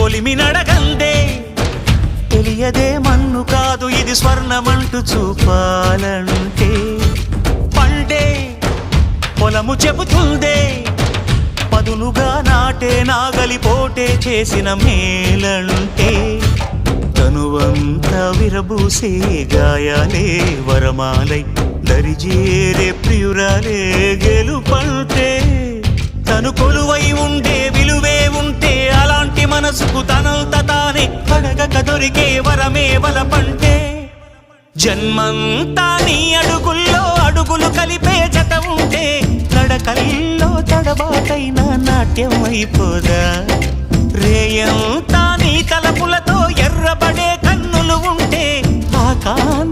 కొలిమి నడగందే తెలియదే మన్ను కాదు ఇది స్వర్ణమంటూ చూపాలంటే పండే పొలము చెబుతుందే పదునుగా నాటే నాగలిపోటే చేసిన మేలంటే తనువంతా విరబూసే గాయాలే వరమాలై దరిజేరే ప్రియురాలే గెలుపంటే తను కొలువై ఉండే విలువే ఉంటే అలాంటి మనసుకు తనంత తానే అడగక దొరికే వరమే వలపంటే జన్మంతా నీ అడుగుల్లో అడుగులు కలిపే జత ఉంటే నడకల్లో తడబాటైన నాట్యం అయిపోదా రేయంతా నీ తలపులతో ఎర్రబడే కన్నులు ఉంటే ఆకాంత